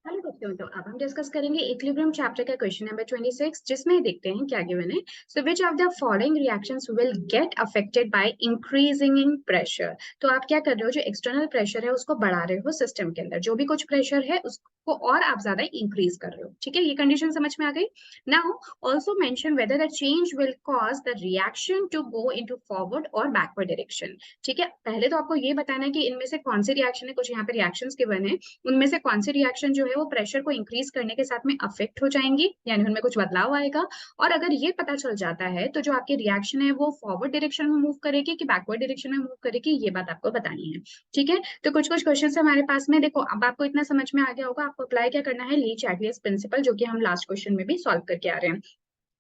Hello बच्चों, तो अब हम डिस्कस करेंगे इक्विलिब्रियम चैप्टर का क्वेश्चन नंबर 26, जिसमें देखते हैं क्या गिवन है। So which of the following reactions will get affected by increasing in pressure. तो आप क्या कर रहे हो, जो एक्सटर्नल प्रेशर है उसको बढ़ा रहे हो सिस्टम के अंदर, जो भी कुछ प्रेशर है उसको और आप ज्यादा इंक्रीज कर रहे हो। ठीक है, ये कंडीशन समझ में आ गई। Now also mention whether the change will cause the reaction to go into forward और बैकवर्ड डायरेक्शन। ठीक है, पहले तो आपको ये बताना है कि इनमें से कौन सी रिएक्शन है, कुछ यहाँ पे रिएक्शंस गिवन है, उनमें से कौन सी रिएक्शन जो है वो प्रेशर को इंक्रीज करने के साथ में अफेक्ट हो जाएंगी, यानी उनमें कुछ बदलाव आएगा। और अगर ये पता चल जाता है तो जो आपकी रिएक्शन है वो फॉरवर्ड डायरेक्शन में मूव करेगी कि बैकवर्ड डायरेक्शन में मूव करेगी, ये बात आपको बतानी है। ठीक है, तो कुछ कुछ क्वेश्चन हमारे पास में, देखो अब आपको इतना समझ में आ गया होगा, आपको अप्लाई क्या करना है, ली चैटलियस प्रिंसिपल, जो कि हम लास्ट क्वेश्चन में भी सॉल्व करके आ रहे हैं।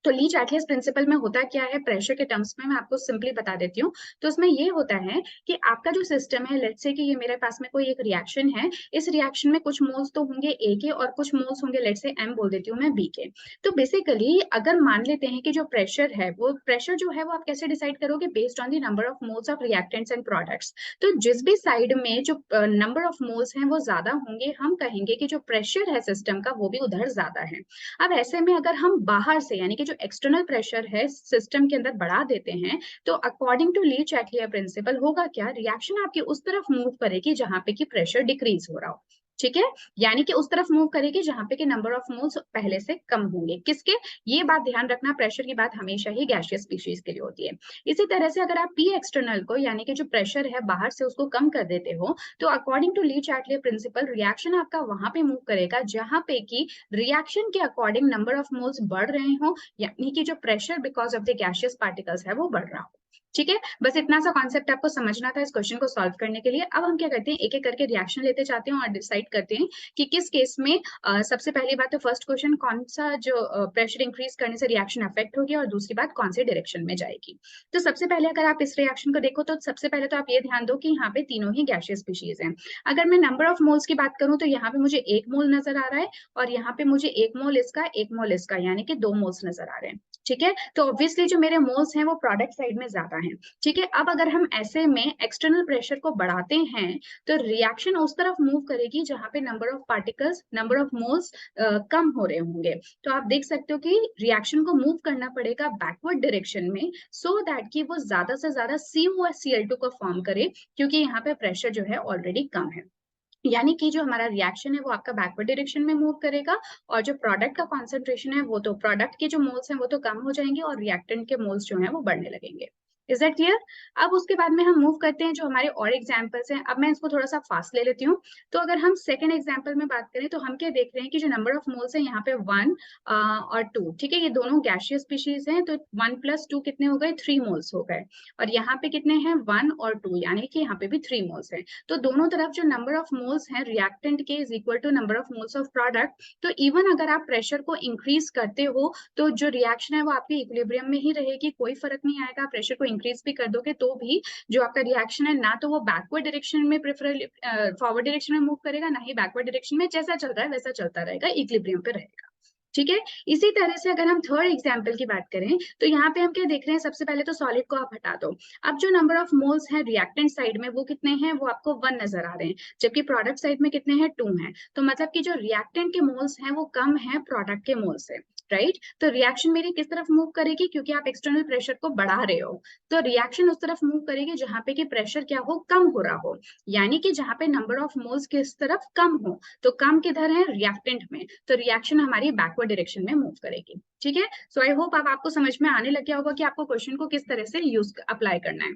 तो ली चैटलियस प्रिंसिपल में होता क्या है, प्रेशर के टर्म्स में मैं आपको सिंपली बता देती हूँ। तो उसमें ये होता है कि आपका जो सिस्टम है, लेट्स से कि ये मेरे पास में कोई एक रिएक्शन है, इस रिएक्शन में कुछ मोल्स तो होंगे ए के और कुछ मोल्स होंगे, लेट्स से एम बोल देती हूँ मैं, बी के। तो बेसिकली अगर मान लेते हैं कि जो प्रेशर है, वो प्रेशर जो है वो आप कैसे डिसाइड करोगे, based on the number of moles of reactants and products. तो जिस भी साइड में जो नंबर ऑफ मोल्स हैं वो ज्यादा होंगे, हम कहेंगे कि जो प्रेशर है सिस्टम का वो भी उधर ज्यादा है। अब ऐसे में अगर हम बाहर से, यानी कि जो एक्सटर्नल प्रेशर है सिस्टम के अंदर बढ़ा देते हैं, तो according to Le Chatelier principle होगा क्या, रिएक्शन आपकी उस तरफ मूव करेगी जहां पे कि प्रेशर डिक्रीज हो रहा हो। ठीक है, यानी कि उस तरफ मूव करेगी जहां पे कि नंबर ऑफ मोल्स पहले से कम होंगे, किसके, ये बात ध्यान रखना, प्रेशर की बात हमेशा ही गैसियस स्पीशीज के लिए होती है। इसी तरह से अगर आप पी एक्सटर्नल को, यानी कि जो प्रेशर है बाहर से, उसको कम कर देते हो, तो according to Le Chatelier principle reaction आपका वहां पे मूव करेगा जहां पे कि रिएक्शन के अकॉर्डिंग नंबर ऑफ मोल्स बढ़ रहे हो, यानी कि जो pressure because of the gaseous particles है वो बढ़ रहा हो। ठीक है, बस इतना सा कॉन्सेप्ट आपको समझना था इस क्वेश्चन को सॉल्व करने के लिए। अब हम क्या करते हैं, एक एक करके रिएक्शन लेते जाते हैं और डिसाइड करते हैं कि किस केस में सबसे पहली बात तो फर्स्ट क्वेश्चन, कौन सा जो प्रेशर इंक्रीज करने से रिएक्शन अफेक्ट होगी, और दूसरी बात कौन से डायरेक्शन में जाएगी। तो सबसे पहले अगर आप इस रिएक्शन को देखो, तो सबसे पहले तो आप ये ध्यान दो कि यहाँ पे तीनों ही गैसियस स्पीशीज हैं। अगर मैं नंबर ऑफ मोल्स की बात करूं, तो यहाँ पे मुझे एक मोल नजर आ रहा है, और यहाँ पे मुझे एक मोल इसका एक मोल इसका, यानी कि दो मोल्स नजर आ रहे हैं। ठीक है, तो ऑब्वियसली जो मेरे मोल्स हैं वो प्रोडक्ट साइड में ज्यादा हैं। ठीक है, अब अगर हम ऐसे में एक्सटर्नल प्रेशर को बढ़ाते हैं, तो रिएक्शन उस तरफ मूव करेगी जहां पे number of particles, number of moles कम हो रहे होंगे। तो आप देख सकते हो कि रिएक्शन को मूव करना पड़ेगा बैकवर्ड डायरेक्शन में, सो दैट कि वो ज्यादा से ज्यादा CO और Cl2 को फॉर्म करे, क्योंकि यहाँ पे प्रेशर जो है ऑलरेडी कम है। यानी कि जो हमारा रिएक्शन है वो आपका बैकवर्ड डायरेक्शन में मूव करेगा, और जो प्रोडक्ट का कॉन्सेंट्रेशन है वो तो, प्रोडक्ट के जो मोल्स हैं वो तो कम हो जाएंगे, और रिएक्टेंट के मोल्स जो है वो बढ़ने लगेंगे। Is that clear. अब उसके बाद में हम मूव करते हैं जो हमारे और एग्जाम्पल्स हैं। अब मैं इसको थोड़ा सा फास्ट ले लेती हूँ। तो अगर हम सेकंड एग्जाम्पल में बात करें, तो हम क्या देख रहे हैं कि जो नंबर ऑफ मोल्स है यहाँ पे 1 और 2, ठीक है, ये दोनों गैसियस स्पीशीज हैं, तो 1 + 2 कितने हो गए, 3 मोल्स हो गए। और यहाँ पे कितने हैं, 1 और 2, यानी कि यहाँ पे भी 3 मोल्स हैं। तो दोनों तरफ जो नंबर ऑफ मोल्स हैं रिएक्टेंट के is equal to number of moles of product. तो इवन अगर आप प्रेशर को इंक्रीज करते हो, तो जो रिएक्शन है वो आपकी इक्विलिब्रियम में ही रहेगी, कोई फर्क नहीं आएगा। प्रेशर को इंक्रीज भी कर दोगे तो भी जो आपका रिएक्शन है, ना तो वो बैकवर्ड डायरेक्शन में प्रेफर फॉरवर्ड डायरेक्शन में मूव करेगा, ना ही बैकवर्ड डायरेक्शन में, जैसा चल रहा है वैसा चलता रहेगा, इक्विलिब्रियम पे रहेगा। ठीक है, इसी तरह से अगर हम थर्ड एग्जाम्पल की बात करें, तो यहाँ पे हम क्या देख रहे हैं, सबसे पहले तो सॉलिड को आप हटा दो। अब जो नंबर ऑफ मोल्स है रिएक्टेंट साइड में वो कितने हैं, वो आपको 1 नजर आ रहे हैं, जबकि प्रोडक्ट साइड में कितने हैं, 2 हैं। तो मतलब कि जो रिएक्टेंट के मोल्स हैं वो कम है प्रोडक्ट के मोल से, राइट। तो रिएक्शन मेरी किस तरफ मूव करेगी, क्योंकि आप एक्सटर्नल प्रेशर को बढ़ा रहे हो, तो रिएक्शन उस तरफ मूव करेगी जहां पे कि प्रेशर क्या हो, कम हो रहा हो, यानी कि जहां पे नंबर ऑफ मोल्स किस तरफ कम हो। तो कम किधर है, रिएक्टेंट में, तो रिएक्शन हमारी बैकवर्ड डायरेक्शन में मूव करेगी। ठीक है, सो आई होप अब आपको समझ में आने लग गया होगा कि आपको क्वेश्चन को किस तरह से यूज अप्लाई करना है।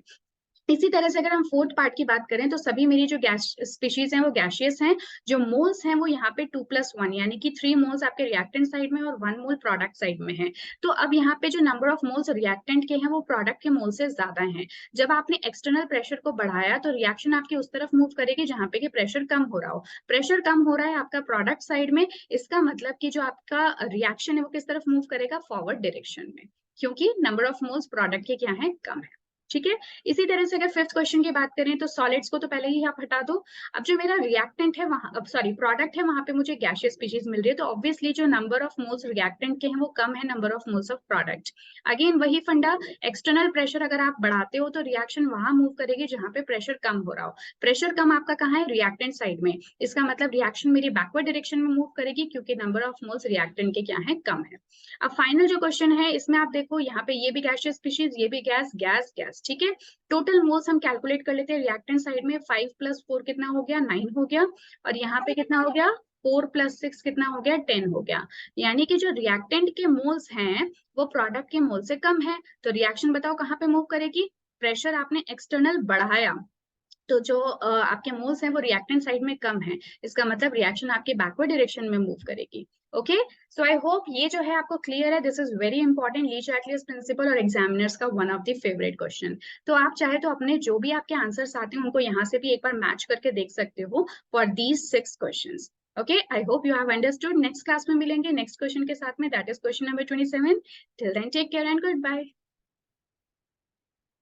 इसी तरह से अगर हम फोर्थ पार्ट की बात करें, तो सभी मेरी जो गैस स्पीशीज हैं वो गैशियस हैं। जो मोल्स हैं वो यहाँ पे 2 + 1, यानी कि 3 मोल्स आपके रिएक्टेंट साइड में और 1 मोल प्रोडक्ट साइड में है। तो अब यहाँ पे जो नंबर ऑफ मोल्स रिएक्टेंट के हैं वो प्रोडक्ट के मोल से ज्यादा हैं। जब आपने एक्सटर्नल प्रेशर को बढ़ाया, तो रिएक्शन आपकी उस तरफ मूव करेगी जहां पे कि प्रेशर कम हो रहा हो। प्रेशर कम हो रहा है आपका प्रोडक्ट साइड में, इसका मतलब कि जो आपका रिएक्शन है वो किस तरफ मूव करेगा, फॉरवर्ड डायरेक्शन में, क्योंकि नंबर ऑफ मोल्स प्रोडक्ट के क्या है, कम है। ठीक है। इसी तरह से अगर फिफ्थ क्वेश्चन की बात करें तो सॉलिड्स को तो पहले ही आप हटा दो। अब जो मेरा रिएक्टेंट है वहां, अब सॉरी प्रोडक्ट है, वहां पे मुझे गैसियस स्पीशीज मिल रही है, तो ऑब्वियसली जो नंबर ऑफ मोल्स रिएक्टेंट के हैं वो कम है number of moles of product. Again वही फंडा, एक्सटर्नल प्रेशर अगर आप बढ़ाते हो तो रिएक्शन वहां मूव करेगी जहां पे प्रेशर कम हो रहा हो। प्रेशर कम आपका कहाँ है, रिएक्टेंट साइड में, इसका मतलब रिएक्शन मेरी बैकवर्ड डायरेक्शन में मूव करेगी क्योंकि नंबर ऑफ मोल्स रिएक्टेंट के क्या है, कम है। अब फाइनल जो क्वेश्चन है इसमें आप देखो यहाँ पे ये भी गैसियस स्पीशीज, ये भी गैस गैस गैस, ठीक है। टोटल मोल्स हम कैलकुलेट कर लेते हैं, रिएक्टेंट साइड में 5 + 4 कितना हो गया, 9 हो गया, और यहाँ पे कितना हो गया, 4 + 6 कितना हो गया, 10 हो गया। यानी कि जो रिएक्टेंट के मोल्स हैं वो प्रोडक्ट के मोल से कम है, तो रिएक्शन बताओ कहाँ पे मूव करेगी, प्रेशर आपने एक्सटर्नल बढ़ाया तो जो आपके मोल्स हैं वो रिएक्टेंट साइड में कम है, इसका मतलब रिएक्शन आपके बैकवर्ड डायरेक्शन में मूव करेगी। ओके, सो आई होप ये जो है आपको क्लियर है। This is very important, Le Chatelier principle और एग्जामिनर्स का one of the favourite question. तो आप चाहे तो अपने जो भी आपके आंसर्स आते हैं उनको यहाँ से भी एक बार मैच करके देख सकते हो for these 6 questions. Okay, I hope you have understood. Next class में मिलेंगे नेक्स्ट क्वेश्चन के साथ में, that is question number 27। Till then take care and good bye.